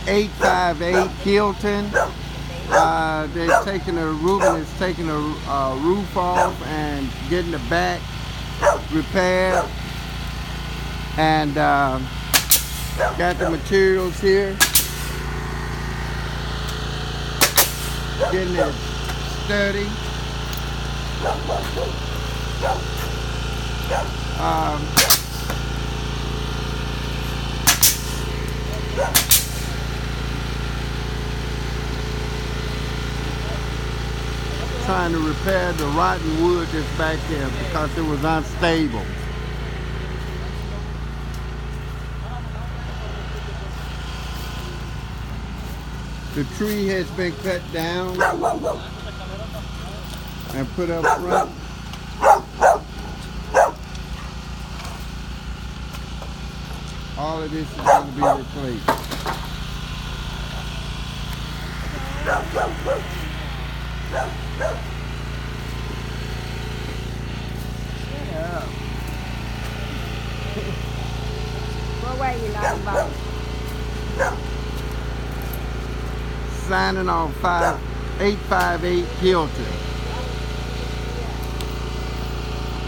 858 Hilton. They're taking Ruben is taking a roof off and getting the back repaired, and got the materials here, getting it sturdy. Trying to repair the rotten wood that's back there because it was unstable. The tree has been cut down and put up front. All of this is going to be replaced. Yeah. Go away, you naughty boy. Signing off 858 Hilton.